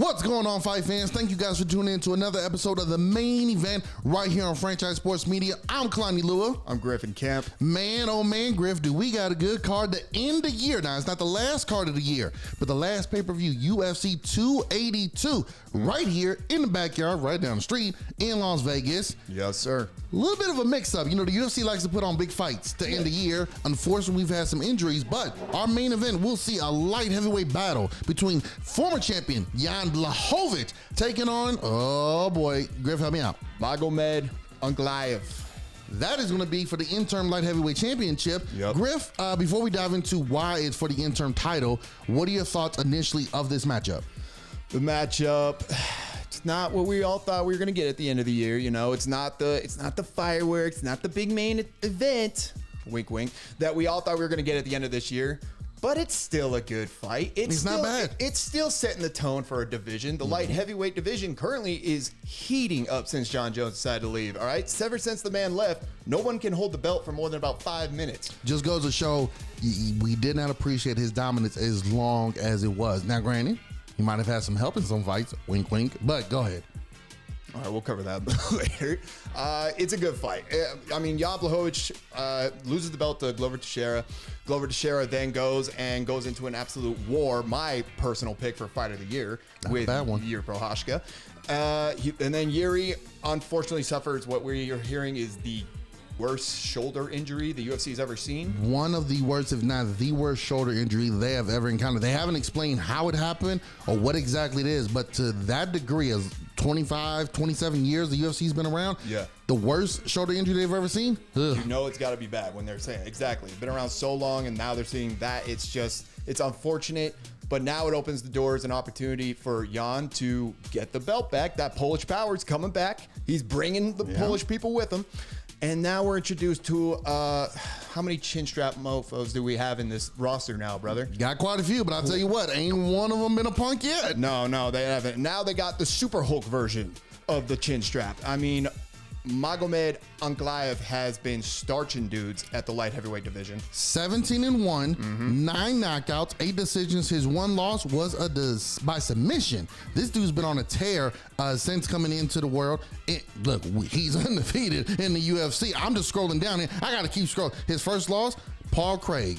What's going on, fight fans? Thank you guys for tuning in to another episode of the main event right here on Franchise Sports Media. I'm Kalani Lua. I'm Griff and Camp. Man, oh man, Griff, do we got a good card to end the year. Now, it's not the last card of the year, but the last pay-per-view, UFC 282, right here in the backyard, right down the street in Las Vegas. Yes, sir. A little bit of a mix-up. You know, the UFC likes to put on big fights to end the year. Unfortunately, we've had some injuries, but our main event, we'll see a light heavyweight battle between former champion Jan Blachowicz taking on, oh boy, Griff, help me out. Magomed Ankalaev. That is going to be for the interim light heavyweight championship. Yep. Griff, before we dive into why it's for the interim title, what are your thoughts initially of this matchup? The matchup, it's not what we all thought we were going to get at the end of the year. You know, it's not the fireworks, not the big main event, wink, wink, that we all thought we were going to get at the end of this year. But it's still a good fight. It's not bad. It's still setting the tone for a division. The light heavyweight division currently is heating up since Jon Jones decided to leave. All right, ever since the man left, no one can hold the belt for more than about 5 minutes. Just goes to show we did not appreciate his dominance as long as it was. Now, granted, he might have had some help in some fights, wink, wink, but go ahead. All right, we'll cover that later. It's a good fight. I mean, Jan Blachowicz loses the belt to Glover Teixeira. Glover Teixeira then goes into an absolute war. My personal pick for fight of the year with Yuri Prochazka. And then Yuri unfortunately suffers what we're hearing is the worst shoulder injury the UFC has ever seen. One of the worst, if not the worst shoulder injury they have ever encountered. They haven't explained how it happened or what exactly it is, but to that degree, as 25, 27 years the UFC's been around, the worst shoulder injury they've ever seen? Ugh. You know it's got to be bad when they're saying, exactly. It's been around so long, and now they're seeing that. It's unfortunate, but now it opens the doors and opportunity for Jan to get the belt back. That Polish power's coming back. He's bringing the Polish people with him. And now we're introduced to, how many chin strap mofos do we have in this roster now, brother? Got quite a few, but I'll tell you what, ain't one of them been a punk yet. No, they haven't. Now they got the Super Hulk version of the chin strap. I mean, Magomed Ankalaev has been starching dudes at the light heavyweight division. 17-1, 9 knockouts, 8 decisions. His one loss was by submission. This dude's been on a tear since coming into the world. Look, he's undefeated in the UFC. I'm just scrolling down here. I got to keep scrolling. His first loss, Paul Craig,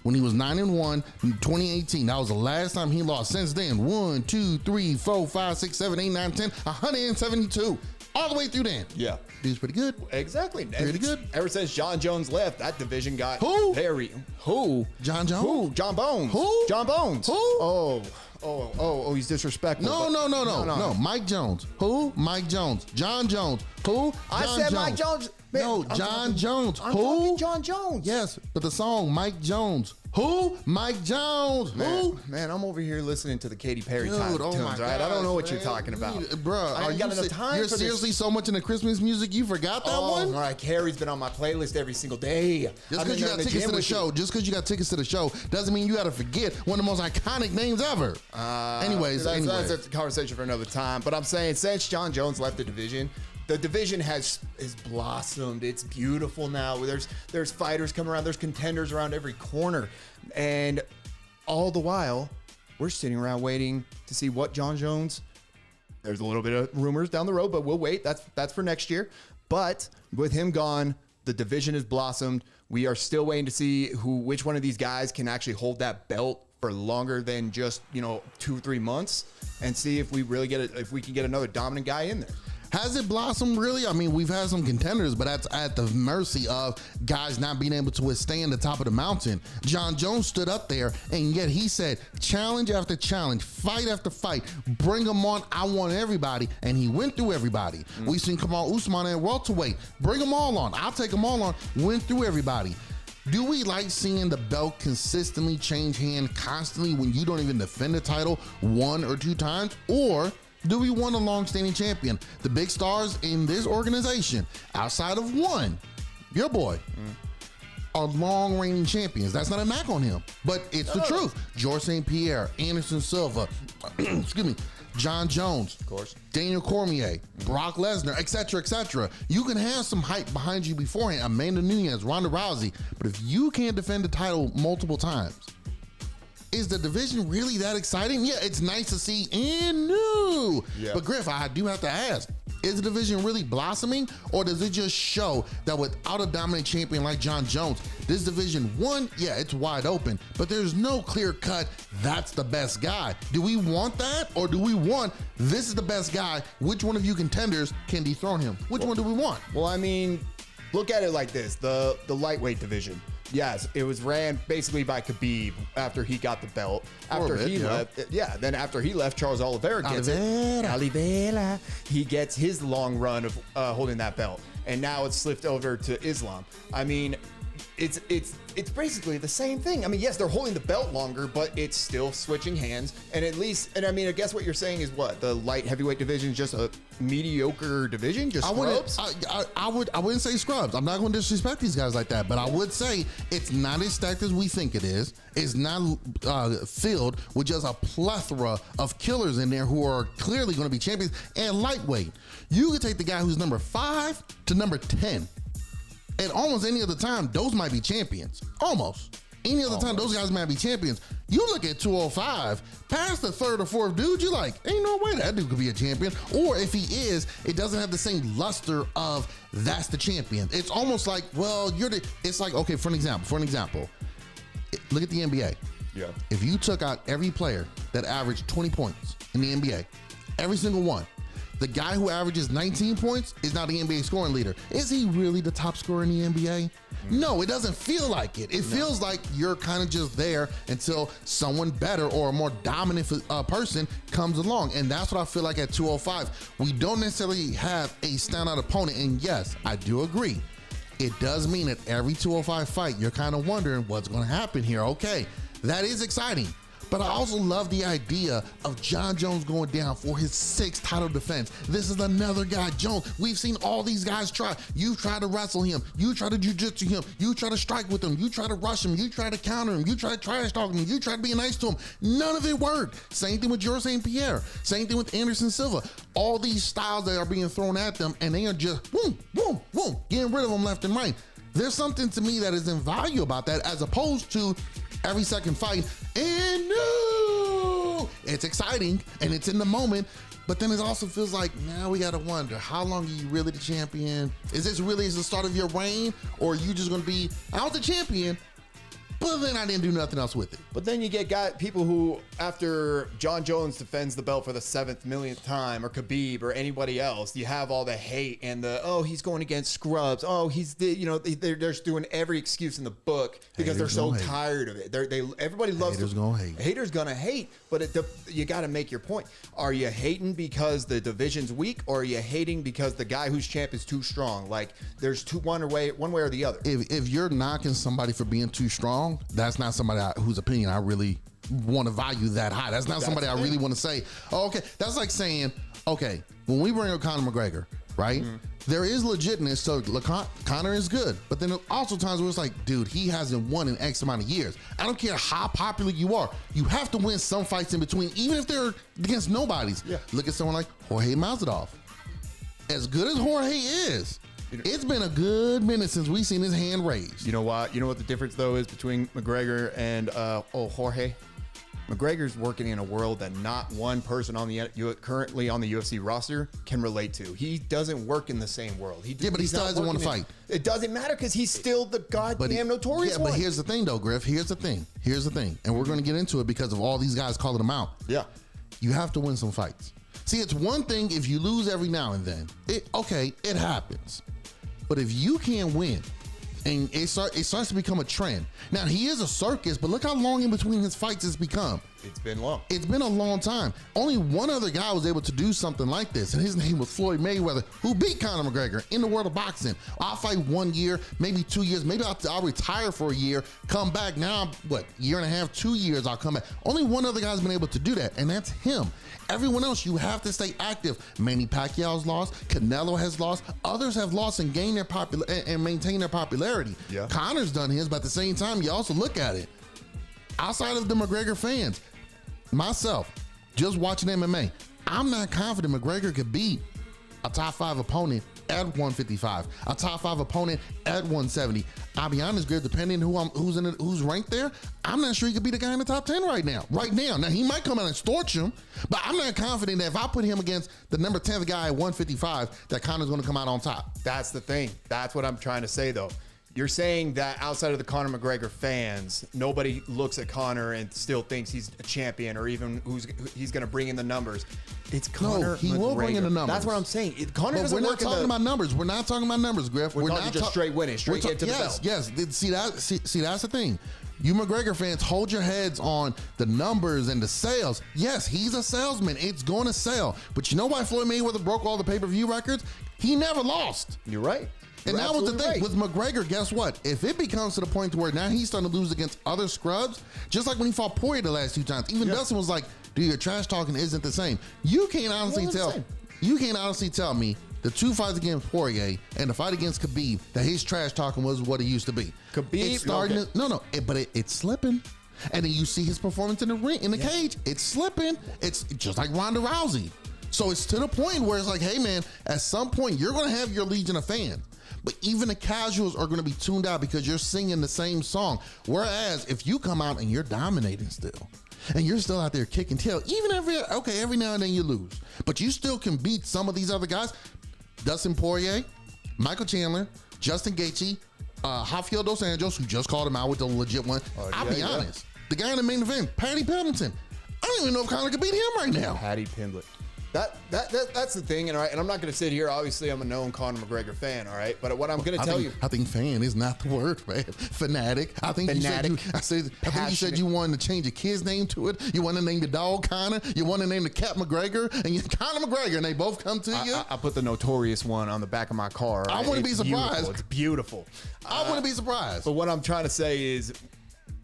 when he was 9-1 in 2018. That was the last time he lost. Since then, 1, 2, 3, 4, 5, 6, 7, 8, 9, 10, 172. All the way through then. Yeah. Dude's pretty good. Exactly. Pretty good. Ever since Jon Jones left, that division got Who? Jon Jones? Who? John Bones. Who? John Bones. Who? Oh, he's disrespectful. No. Mike Jones. Who? Mike Jones. Jon Jones. Who? I said Jones. Mike Jones. Man, no, Jon Jones. I'm Who? talking Jon Jones. Yes, but the song Mike Jones. Who? Mike Jones. Who? Man, I'm over here listening to the Katy Perry Dude, tunes, oh my right? gosh, I don't know what man. you're talking about. Bro, I ain't got enough time You're for seriously this. so much into Christmas music, you forgot that one? All right, Carrie's been on my playlist every single day. Just because you got tickets to the show, doesn't mean you got to forget one of the most iconic names ever. Anyways. That's a conversation for another time. But I'm saying, since Jon Jones left the division has blossomed. It's beautiful now. There's fighters coming around. There's contenders around every corner. And all the while, we're sitting around waiting to see what Jon Jones. There's a little bit of rumors down the road, but we'll wait. That's for next year. But with him gone, the division has blossomed. We are still waiting to see which one of these guys can actually hold that belt for longer than just 2-3 months, and see if we really if we can get another dominant guy in there. Has it blossomed really? I mean, we've had some contenders, but that's at the mercy of guys not being able to withstand the top of the mountain. Jon Jones stood up there, and yet he said, challenge after challenge, fight after fight, bring them on. I want everybody, and he went through everybody. We seen Kamal Usman at welterweight. Bring them all on. I'll take them all on. Went through everybody. Do we like seeing the belt consistently change hand constantly when you don't even defend the title 1 or 2 times? Or do we want a long-standing champion? The big stars in this organization, outside of one, your boy, are long-reigning champions. That's not a knock on him, but it's the truth. George St. Pierre, Anderson Silva, excuse me, Jon Jones, of course, Daniel Cormier, Brock Lesnar, etc., etc. You can have some hype behind you beforehand. Amanda Nunes, Ronda Rousey, but if you can't defend the title multiple times, is the division really that exciting? Yeah, it's nice to see and new. Yeah. But Griff, I do have to ask, is the division really blossoming, or does it just show that without a dominant champion like Jon Jones, this division, one, yeah, it's wide open, but there's no clear cut, that's the best guy. Do we want that, or do we want, this is the best guy, which one of you contenders can dethrone him? Which one do we want? Well, I mean, look at it like this. The lightweight division. Yes, it was ran basically by Khabib after he got the belt. After he left, then after he left, Charles Oliveira gets it. Oliveira. He gets his long run of holding that belt. And now it's slipped over to Islam. I mean, it's basically the same thing. I mean, yes, they're holding the belt longer, but it's still switching hands. And at least, and I mean, I guess what you're saying is what? The light heavyweight division is just a mediocre division? Just scrubs? I wouldn't say scrubs. I'm not going to disrespect these guys like that, but I would say it's not as stacked as we think it is. It's not filled with just a plethora of killers in there who are clearly going to be champions. And lightweight, you could take the guy who's number 5 to number 10. And almost any other time, those might be champions. Almost. Any other time, those guys might be champions. You look at 205, past the third or fourth dude, you're like, ain't no way that dude could be a champion. Or if he is, it doesn't have the same luster of that's the champion. It's almost like, well, it's like, okay, for an example, look at the NBA. Yeah. If you took out every player that averaged 20 points in the NBA, every single one, the guy who averages 19 points is now the NBA scoring leader. Is he really the top scorer in the NBA? No, it doesn't feel like it. It feels like you're kind of just there until someone better or a more dominant person comes along. And that's what I feel like at 205. We don't necessarily have a standout opponent. And yes, I do agree. It does mean that every 205 fight, you're kind of wondering what's going to happen here. Okay, that is exciting. But I also love the idea of Jon Jones going down for his 6th title defense. This is another guy, Jones. We've seen all these guys try. You try to wrestle him. You try to jiu-jitsu him. You try to strike with him. You try to rush him. You try to counter him. You try to trash talk him. You try to be nice to him. None of it worked. Same thing with George St. Pierre. Same thing with Anderson Silva. All these styles that are being thrown at them, and they are just boom, boom, boom, getting rid of them left and right. There's something to me that is in value about that, as opposed to every second fight, and no, it's exciting and it's in the moment, but then it also feels like now we gotta wonder, how long are you really the champion? Is this really the start of your reign, or are you just gonna be, I was the champion, but then I didn't do nothing else with it? But then you get people who, after Jon Jones defends the belt for the 7th millionth time, or Khabib, or anybody else, you have all the hate and the, oh, he's going against scrubs. Oh, they're just doing every excuse in the book because they're so tired of it. Everybody loves haters gonna hate. Haters gonna hate, but you got to make your point. Are you hating because the division's weak, or are you hating because the guy who's champ is too strong? Like, there's one way or the other. If you're knocking somebody for being too strong, that's not somebody whose opinion I really want to value that high. That's not somebody I really want to say, oh, okay. That's like saying, okay, when we bring up Conor McGregor, right? Mm-hmm. There is legitness. So Conor is good, but then also times where it's like, dude, he hasn't won in X amount of years. I don't care how popular you are. You have to win some fights in between, even if they're against nobodies. Yeah. Look at someone like Jorge Masvidal. As good as Jorge is, it's been a good minute since we've seen his hand raised. You know what? You know what the difference though is between McGregor and Jorge? McGregor's working in a world that not one person currently on the UFC roster can relate to. He doesn't work in the same world. But he still doesn't want to fight. It doesn't matter because he's still the goddamn Notorious One. But here's the thing though, Griff. Here's the thing. And we're going to get into it because of all these guys calling him out. Yeah. You have to win some fights. See, it's one thing if you lose every now and then. It happens. But if you can't win, and it starts to become a trend. Now, he is a circus, but look how long in between his fights it's become. It's been long. It's been a long time. Only one other guy was able to do something like this, and his name was Floyd Mayweather, who beat Conor McGregor in the world of boxing. I'll fight 1 year, maybe 2 years, maybe I'll retire for a year, come back now, year and a half, 2 years, I'll come back. Only one other guy's been able to do that, and that's him. Everyone else, you have to stay active. Manny Pacquiao's lost, Canelo has lost, others have lost and gained their and maintained their popularity. Yeah. Conor's done his, but at the same time, you also look at it. Outside of the McGregor fans, myself, just watching MMA, I'm not confident McGregor could beat a top 5 opponent at 155, a top 5 opponent at 170. I'll be honest, Griff, depending who's ranked there, I'm not sure he could be the guy in the top 10 right now. Now, he might come out and torch him, but I'm not confident that if I put him against the number 10th guy at 155, that Conor's going to come out on top. That's the thing. That's what I'm trying to say, though. You're saying that outside of the Conor McGregor fans, nobody looks at Conor and still thinks he's a champion, or even he's going to bring in the numbers. It's Conor. No, he will bring in the numbers. That's what I'm saying. Conor but doesn't we're not work in talking about numbers. We're not talking about numbers, Griff. We're talking just straight winning, straight into the belt. Yes. See, that's the thing. You McGregor fans, hold your heads on the numbers and the sales. Yes, he's a salesman. It's going to sell. But you know why Floyd Mayweather broke all the pay-per-view records? He never lost. You're right. And that was the thing with McGregor. Guess what? If it becomes to the point where now he's starting to lose against other scrubs, just like when he fought Poirier the last 2 times, even Dustin was like, "Dude, your trash talking isn't the same." You can't honestly tell me the 2 fights against Poirier and the fight against Khabib that his trash talking was what it used to be. Khabib, it's starting to, it's slipping. And then you see his performance in the ring, in the cage. It's slipping. It's just like Ronda Rousey. So it's to the point where it's like, hey man, at some point you're going to have your legion of fans. But even the casuals are going to be tuned out because you're singing the same song. Whereas if you come out and you're dominating still, and you're still out there kicking tail, even every now and then you lose, but you still can beat some of these other guys. Dustin Poirier, Michael Chandler, Justin Gaethje, Rafael Dos Anjos, who just called him out with the legit one. I'll be honest. The guy in the main event, Paddy Pimblett. I don't even know if Conor could beat him right now. Paddy Pimblett. That's the thing, and all right, and I'm not going to sit here. Obviously, I'm a known Conor McGregor fan, all right. But what I'm going to tell you, I think fan is not the word, man. Fanatic. I think fanatic, I think you said you wanted to change your kid's name to it. You want to name the dog Conor. You want to name the cat McGregor, and you Conor McGregor, and they both come to you. I put the Notorious One on the back of my car. Right? I wouldn't be surprised. It's beautiful. I wouldn't be surprised. But what I'm trying to say is,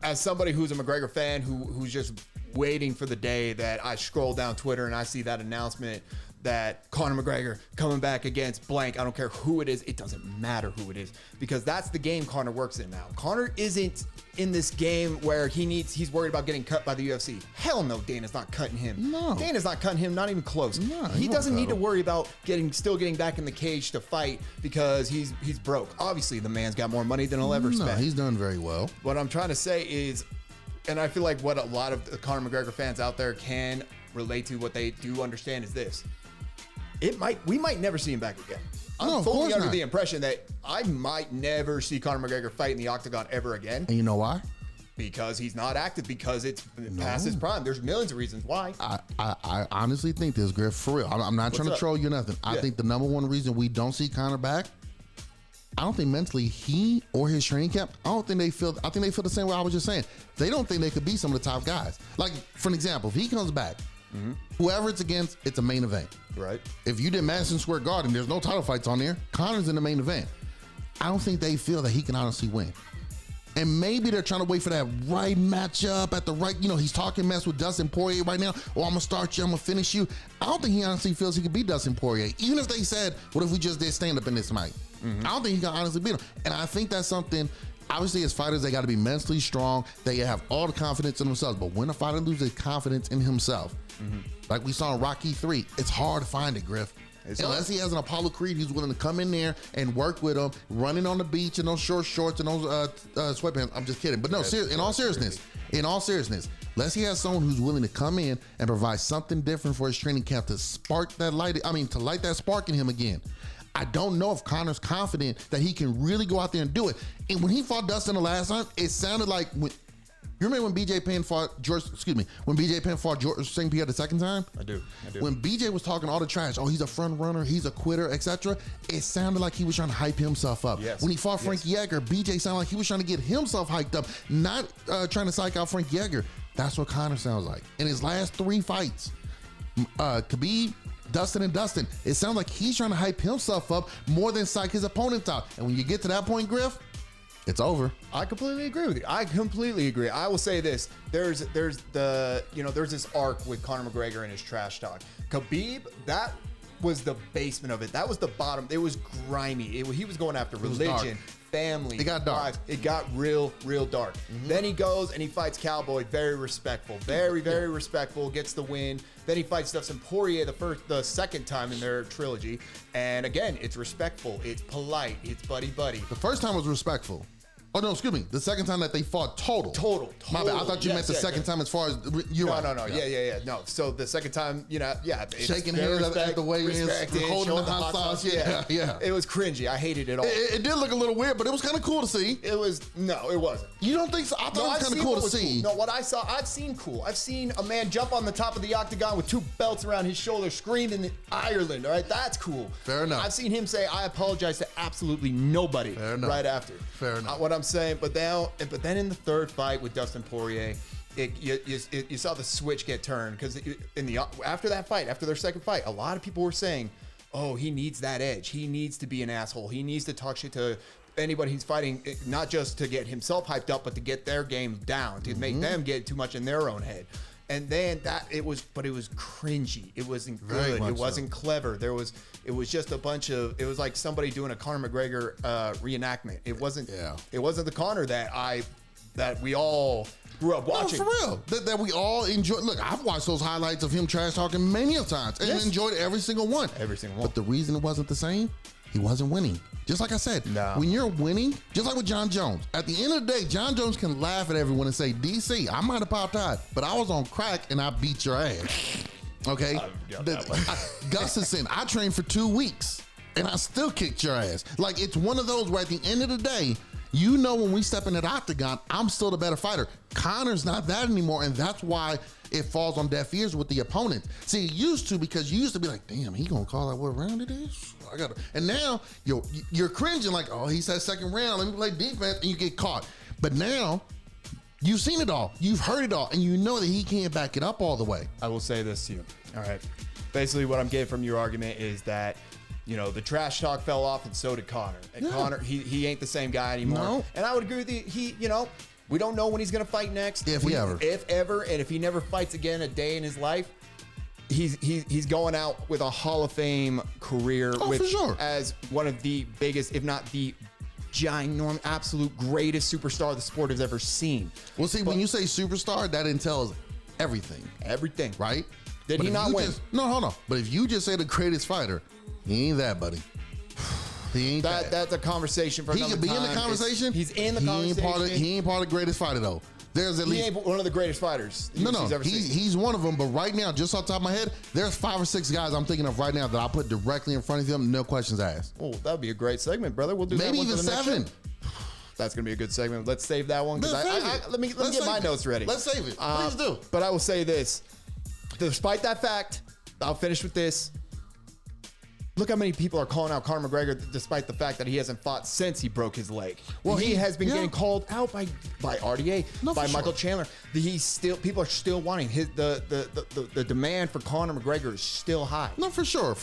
as somebody who's a McGregor fan who's just waiting for the day that I scroll down Twitter and I see that announcement that Conor McGregor coming back against blank. I don't care who it is. It doesn't matter who it is, because that's the game Conor works in now. Conor isn't in this game where he's worried about getting cut by the UFC. Hell no, Dana's not cutting him. No. Dana's not cutting him, not even close. No, he doesn't need to worry about still getting back in the cage to fight because he's broke. Obviously, the man's got more money than he'll ever spend. He's done very well. What I'm trying to say is, and I feel like what a lot of the Conor McGregor fans out there can relate to, what they do understand is this. We might never see him back again. I'm fully under the impression that I might never see Conor McGregor fight in the octagon ever again. And you know why? Because he's not active, because it's past his prime. There's millions of reasons why. I honestly think this, Griff, for real. I'm not trying to troll you or nothing. I think the number one reason we don't see Conor back, I don't think mentally he or his training camp, I think they feel the same way I was just saying. They don't think they could be some of the top guys. Like, for an example, if he comes back, whoever it's against, it's a main event. Right. If you did Madison Square Garden, there's no title fights on there. Conor's in the main event. I don't think they feel that he can honestly win. And maybe they're trying to wait for that right matchup at the right, he's talking mess with Dustin Poirier right now. Oh, I'm going to start you, I'm going to finish you. I don't think he honestly feels he could beat Dustin Poirier. Even if they said, what if we just did stand up in this fight? I don't think he can honestly beat him. And I think that's something, obviously as fighters, they got to be mentally strong. They have all the confidence in themselves. But when a fighter loses confidence in himself, like we saw in Rocky 3, it's hard to find it, Griff. Unless he has an Apollo Creed who's willing to come in there and work with him, running on the beach in those short shorts and those sweatpants. I'm just kidding. But no, in all seriousness, unless he has someone who's willing to come in and provide something different for his training camp to spark that light, to light that spark in him again. I don't know if Conor's confident that he can really go out there and do it. And when he fought Dustin the last time, it sounded like you remember when BJ Penn fought George St. Pierre the second time? I do. When BJ was talking all the trash, he's a front runner, he's a quitter, etc., it sounded like he was trying to hype himself up. Yes. When he fought Frank Yeager, BJ sounded like he was trying to get himself hyped up, not trying to psych out Frank Yeager. That's what Conor sounds like. In his last 3 fights, Khabib, Dustin, it sounds like he's trying to hype himself up more than psych his opponent out. And when you get to that point, Griff, it's over. I completely agree with you. I completely agree. I will say this: there's this arc with Conor McGregor and his trash talk. Khabib, that was the basement of it. That was the bottom. It was grimy. He was going after religion, family. It got dark. wife. It got real dark. Then he goes and he fights Cowboy. Very respectful. Very respectful. Gets the win. Then he fights Dustin Poirier the second time in their trilogy. And again, it's respectful. It's polite. It's buddy-buddy. The first time was respectful. Oh, no, excuse me. The second time that they fought total. My bad. I thought you meant the second time as far as you're right. No. Yeah. No. So the second time, it's shaking hands at the weigh-ins, holding the hot sauce. Yeah. It was cringy. I hated it all. It did look a little weird, but it was kind of cool to see. It wasn't. You don't think so? I thought it was kind of cool to see. Cool. No, what I saw, I've seen cool. I've seen a man jump on the top of the octagon with 2 belts around his shoulder, screaming Ireland. All right, that's cool. Fair enough. I've seen him say, "I apologize to absolutely nobody." Fair enough. Right after. Fair enough. What I'm saying, but then in the third fight with Dustin Poirier, you saw the switch get turned because after that fight, after their second fight, a lot of people were saying, "Oh, he needs that edge. He needs to be an asshole. He needs to talk shit to anybody he's fighting, not just to get himself hyped up, but to get their game down, to make them get too much in their own head." And then it was cringy. It wasn't good. It wasn't clever. It was just a bunch of. It was like somebody doing a Conor McGregor reenactment. It wasn't. Yeah. It wasn't the Conor that we all grew up watching. No, for real. That we all enjoy. Look, I've watched those highlights of him trash talking many of times and enjoyed every single one. Every single one. But the reason it wasn't the same, he wasn't winning. Just like I said, when you're winning, just like with John Jones, at the end of the day, John Jones can laugh at everyone and say, DC, I might have popped out, but I was on crack and I beat your ass. Okay? Gustafson, I trained for 2 weeks and I still kicked your ass. Like, it's one of those where at the end of the day, you know, when we step in that octagon, I'm still the better fighter. Conor's not that anymore, and that's why it falls on deaf ears with the opponent. See, it used to, because you used to be like, damn, he gonna call out what round it is? And now you're cringing like, oh, he said second round, let me play defense, and you get caught. But now, you've seen it all, you've heard it all, and you know that he can't back it up all the way. I will say this to you. All right. Basically, what I'm getting from your argument is that, the trash talk fell off, and so did Conor. And Conor, he ain't the same guy anymore. No. And I would agree with you. We don't know when he's going to fight next. If ever. And if he never fights again a day in his life, he's going out with a Hall of Fame career for sure. As one of the biggest, if not the ginormous, absolute greatest superstar the sport has ever seen. Well, see, when you say superstar, that entails everything. Everything. Right? Did he not win? Hold on. But if you just say the greatest fighter, he ain't that, buddy. He ain't that. That's a conversation for another time. He could be in the conversation. He's in the conversation. He ain't part of the greatest fighter, though. There's at least... He ain't one of the greatest fighters he's one of them. But right now, just off the top of my head, there's 5 or 6 guys I'm thinking of right now that I'll put directly in front of him, no questions asked. Oh, that would be a great segment, brother. We'll do maybe that one even for the 7. Next show. That's going to be a good segment. Let's save that one. Let me get my notes ready. Let's save it. Please do. But I will say this. Despite that fact, I'll finish with this. Look how many people are calling out Conor McGregor despite the fact that he hasn't fought since he broke his leg. Well, he has been getting called out by RDA, by Michael Chandler. People are still wanting the demand for Conor McGregor is still high. No, for sure.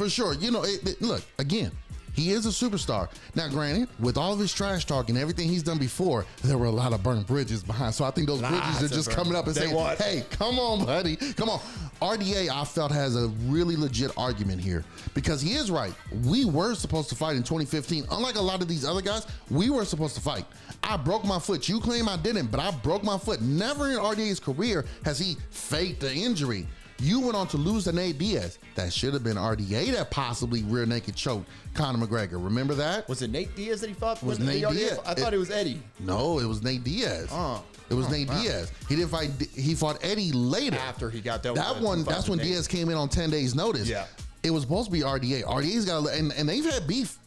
Look, again, he is a superstar. Now, granted, with all of his trash talk and everything he's done before, there were a lot of burnt bridges behind. So I think those bridges are just coming up and saying, hey, come on, buddy. Come on. RDA, I felt, has a really legit argument here because he is right. We were supposed to fight in 2015. Unlike a lot of these other guys, we were supposed to fight. I broke my foot. You claim I didn't, but I broke my foot. Never in RDA's career has he faked the injury. You went on to lose to Nate Diaz. That should have been RDA that possibly rear naked choked Conor McGregor. Remember that? Was it Nate Diaz that he fought? Was Nate Diaz? I thought it was Eddie. No, it was Nate Diaz. It was Nate Diaz. He didn't fight. He fought Eddie later. After he got done. That's when Diaz came in on 10 days notice. Yeah. It was supposed to be RDA. RDA's got, and they've had beef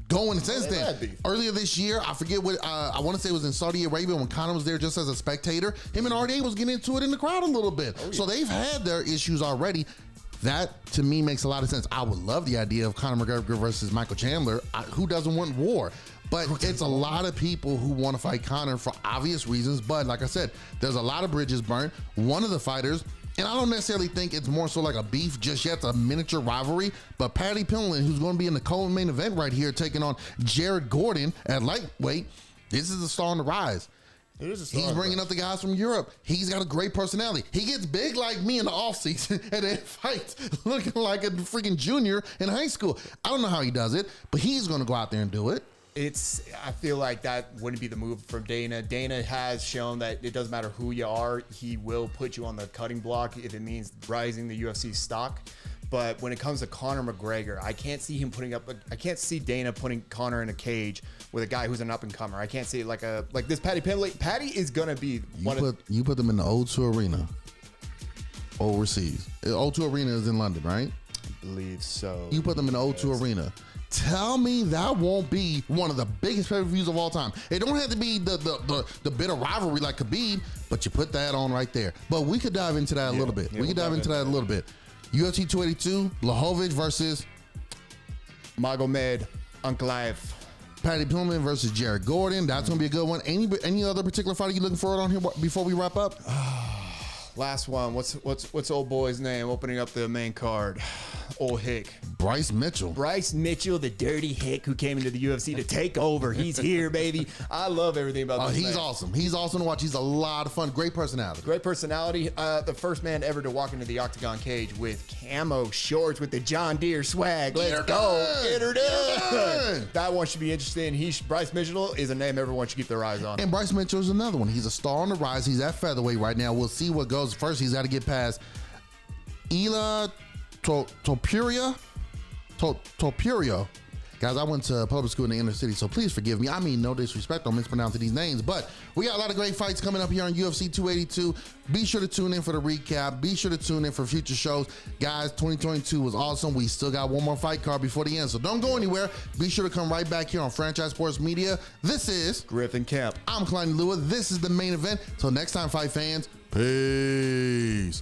going since then. Earlier this year, I forget what, I want to say it was in Saudi Arabia when Conor was there just as a spectator. Him and RDA was getting into it in the crowd a little bit. So they've had their issues already. That, to me, makes a lot of sense. I would love the idea of Conor McGregor versus Michael Chandler. Who doesn't want war? But it's a lot of people who want to fight Conor for obvious reasons. But like I said, there's a lot of bridges burnt. One of the fighters, and I don't necessarily think it's more so like a beef just yet, it's a miniature rivalry, but Paddy Pimblett, who's going to be in the co-main event right here, taking on Jared Gordon at lightweight, this is a star on the rise. He's bringing up the guys from Europe. He's got a great personality. He gets big like me in the offseason and then fights looking like a freaking junior in high school. I don't know how he does it, but he's going to go out there and do it. I feel like that wouldn't be the move for Dana. Dana has shown that it doesn't matter who you are, he will put you on the cutting block if it means rising the UFC stock. But when it comes to Conor McGregor, I can't see Dana putting Conor in a cage with a guy who's an up and comer. I can't see it like this Paddy Pimblett. Paddy is gonna be you put them in the O2 Arena overseas. O2 Arena is in London, right? I believe so. You put them in the O2 Arena. Tell me that won't be one of the biggest pay-per-views of all time. It don't have to be the bitter rivalry like Khabib, but you put that on right there. But we could dive into that a little bit. We could dive into that a little bit. UFC 282, Blachowicz versus Magomed Ankalaev. Paddy Pimblett versus Jared Gordon. That's gonna be a good one. Any other particular fighter you looking forward on here before we wrap up? Last one. What's old boy's name opening up the main card? Old Hick. Bryce Mitchell. Bryce Mitchell, the dirty Hick who came into the UFC to take over. He's here, baby. I love everything about this He's man. awesome. He's awesome to watch. He's a lot of fun. Great personality. Great personality. The first man ever to walk into the octagon cage with camo shorts with the John Deere swag. Let's go. Get her done. That one should be interesting. Bryce Mitchell is a name everyone should keep their eyes on. And Bryce Mitchell is another one. He's a star on the rise. He's at featherweight right now. We'll see what goes. First, he's got to get past Ila Topuria. Guys, I went to public school in the inner city, so please forgive me. I mean, no disrespect, I'm mispronouncing these names, but we got a lot of great fights coming up here on UFC 282. Be sure to tune in for the recap. Be sure to tune in for future shows. Guys, 2022 was awesome. We still got one more fight card before the end, so don't go anywhere. Be sure to come right back here on Franchise Sports Media. This is Griff and Kalani. I'm Kalani Lua. This is the main event. Till next time, fight fans. Peace.